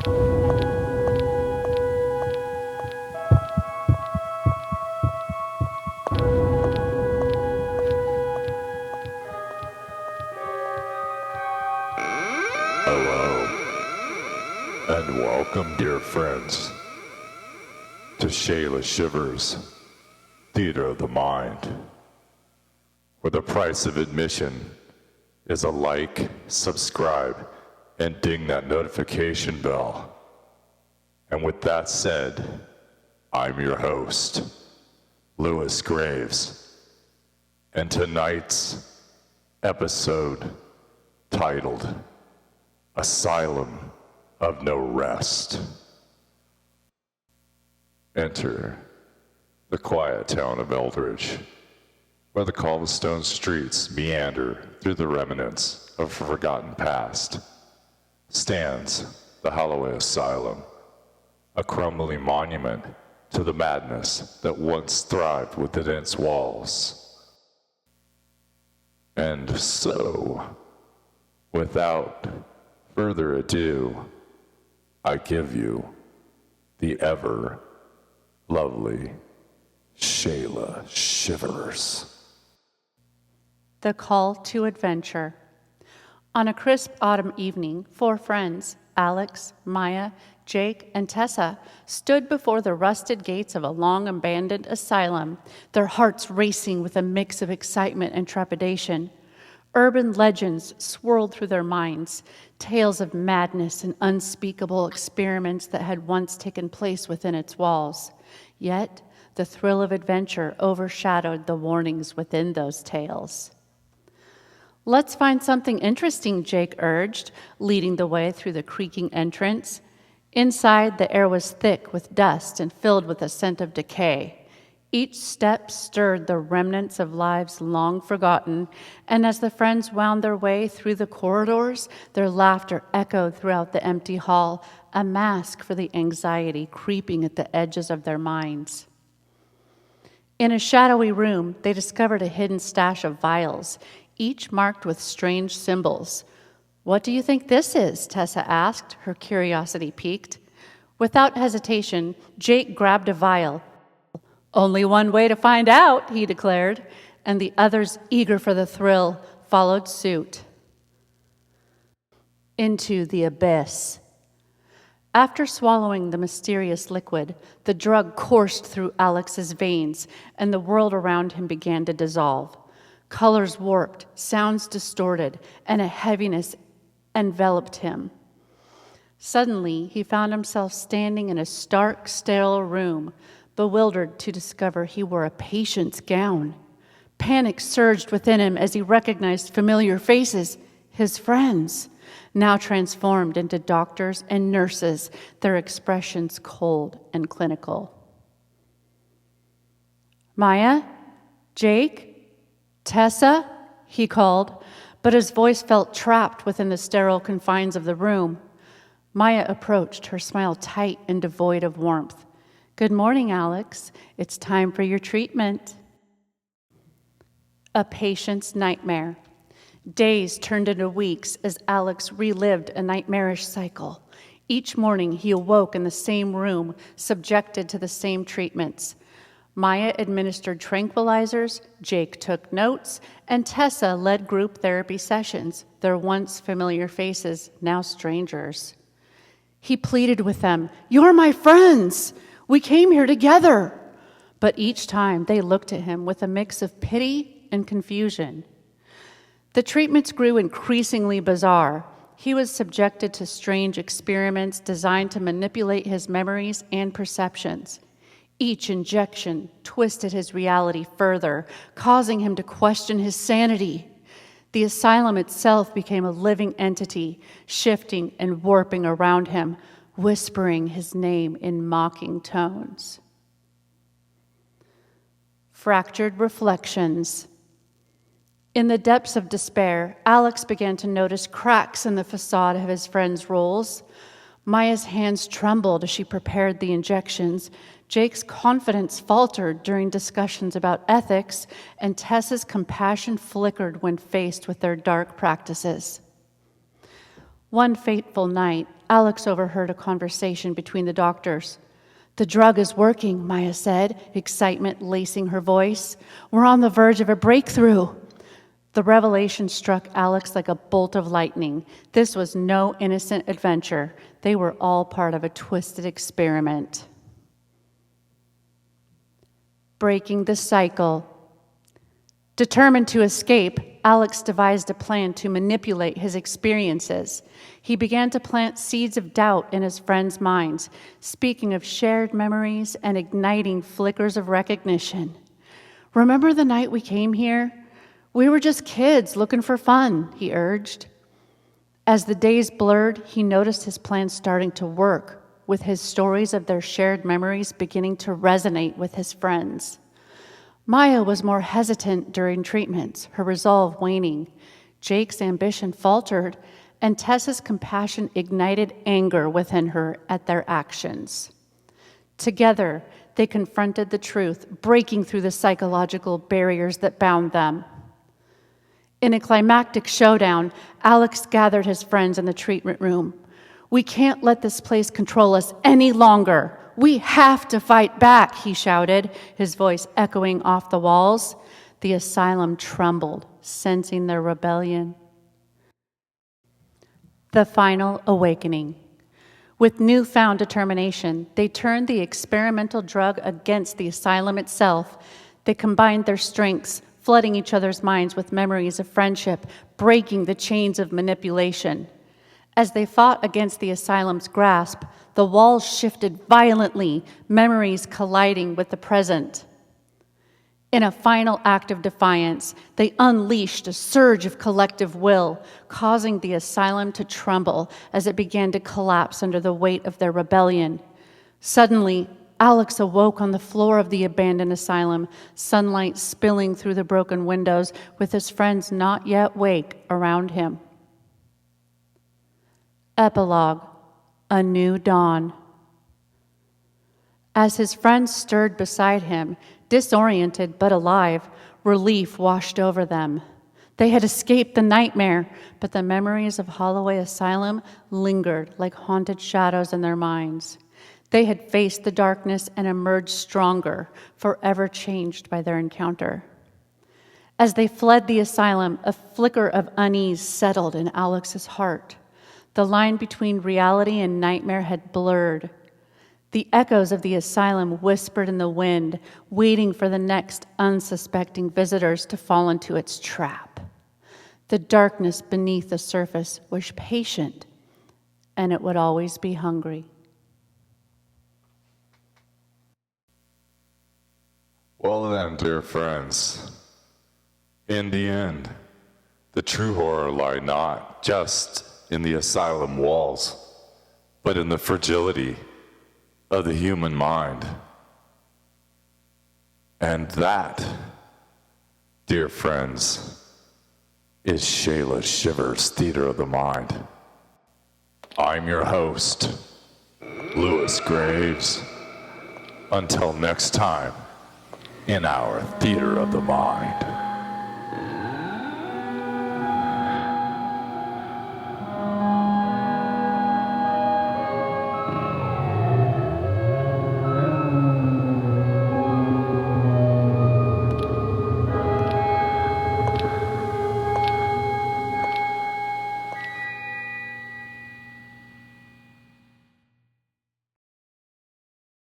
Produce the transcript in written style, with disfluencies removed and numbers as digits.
And welcome, dear friends, to Shayla Shivers, Theater of the Mind, where the price of admission is a like, subscribe, and ding that notification bell. And with that said, I'm your host, Lewis Graves, and tonight's episode, titled Asylum of No Rest. Enter the quiet town of Eldridge, where the cobblestone streets meander through the remnants of a forgotten past. Stands the Holloway Asylum, a crumbling monument to the madness that once thrived within its walls. And so, without further ado, I give you the ever lovely Shayla Shivers. The Call to Adventure. On a crisp autumn evening, 4 friends, Alex, Maya, Jake, and Tessa, stood before the rusted gates of a long-abandoned asylum, their hearts racing with a mix of excitement and trepidation. Urban legends swirled through their minds, tales of madness and unspeakable experiments that had once taken place within its walls. Yet, the thrill of adventure overshadowed the warnings within those tales. "Let's find something interesting," Jake urged, leading the way through the creaking entrance. Inside, the air was thick with dust and filled with a scent of decay. Each step stirred the remnants of lives long forgotten, and as the friends wound their way through the corridors, their laughter echoed throughout the empty hall, a mask for the anxiety creeping at the edges of their minds. In a shadowy room, they discovered a hidden stash of vials, each marked with strange symbols. "What do you think this is?" Tessa asked, her curiosity piqued. Without hesitation, Jake grabbed a vial. "Only one way to find out," he declared, and the others, eager for the thrill, followed suit. Into the abyss. After swallowing the mysterious liquid, the drug coursed through Alex's veins, and the world around him began to dissolve. Colors warped, sounds distorted, and a heaviness enveloped him. Suddenly, he found himself standing in a stark, sterile room, bewildered to discover he wore a patient's gown. Panic surged within him as he recognized familiar faces, his friends, now transformed into doctors and nurses, their expressions cold and clinical. "Maya? Jake? Tessa?" he called, but his voice felt trapped within the sterile confines of the room. Maya approached, her smile tight and devoid of warmth. "Good morning, Alex. It's time for your treatment." A patient's nightmare. Days turned into weeks as Alex relived a nightmarish cycle. Each morning, he awoke in the same room, subjected to the same treatments. Maya administered tranquilizers, Jake took notes, and Tessa led group therapy sessions, their once familiar faces, now strangers. He pleaded with them, "You're my friends! We came here together." But each time they looked at him with a mix of pity and confusion. The treatments grew increasingly bizarre. He was subjected to strange experiments designed to manipulate his memories and perceptions. Each injection twisted his reality further, causing him to question his sanity. The asylum itself became a living entity, shifting and warping around him, whispering his name in mocking tones. Fractured reflections. In the depths of despair, Alex began to notice cracks in the facade of his friend's roles. Maya's hands trembled as she prepared the injections. Jake's confidence faltered during discussions about ethics, and Tessa's compassion flickered when faced with their dark practices. One fateful night, Alex overheard a conversation between the doctors. "The drug is working," Maya said, excitement lacing her voice. "We're on the verge of a breakthrough." The revelation struck Alex like a bolt of lightning. This was no innocent adventure. They were all part of a twisted experiment. Breaking the cycle. Determined to escape, Alex devised a plan to manipulate his experiences. He began to plant seeds of doubt in his friends' minds, speaking of shared memories and igniting flickers of recognition. "Remember the night we came here? We were just kids looking for fun," he urged. As the days blurred, he noticed his plan starting to work, with his stories of their shared memories beginning to resonate with his friends. Maya was more hesitant during treatments, her resolve waning. Jake's ambition faltered, and Tessa's compassion ignited anger within her at their actions. Together, they confronted the truth, breaking through the psychological barriers that bound them. In a climactic showdown, Alex gathered his friends in the treatment room. "We can't let this place control us any longer. We have to fight back," he shouted, his voice echoing off the walls. The asylum trembled, sensing their rebellion. The final awakening. With newfound determination, they turned the experimental drug against the asylum itself. They combined their strengths, flooding each other's minds with memories of friendship, breaking the chains of manipulation. As they fought against the asylum's grasp, the walls shifted violently, memories colliding with the present. In a final act of defiance, they unleashed a surge of collective will, causing the asylum to tremble as it began to collapse under the weight of their rebellion. Suddenly, Alex awoke on the floor of the abandoned asylum, sunlight spilling through the broken windows, with his friends not yet awake around him. Epilogue: A New Dawn. As his friends stirred beside him, disoriented but alive, relief washed over them. They had escaped the nightmare, but the memories of Holloway Asylum lingered like haunted shadows in their minds. They had faced the darkness and emerged stronger, forever changed by their encounter. As they fled the asylum, a flicker of unease settled in Alex's heart. The line between reality and nightmare had blurred. The echoes of the asylum whispered in the wind, waiting for the next unsuspecting visitors to fall into its trap. The darkness beneath the surface was patient, and it would always be hungry. Well then, dear friends, in the end, the true horror lay not just in the asylum walls, but in the fragility of the human mind. And that, dear friends, is Shayla Shiver's Theater of the Mind. I'm your host, Lewis Graves. Until next time, in our Theater of the Mind.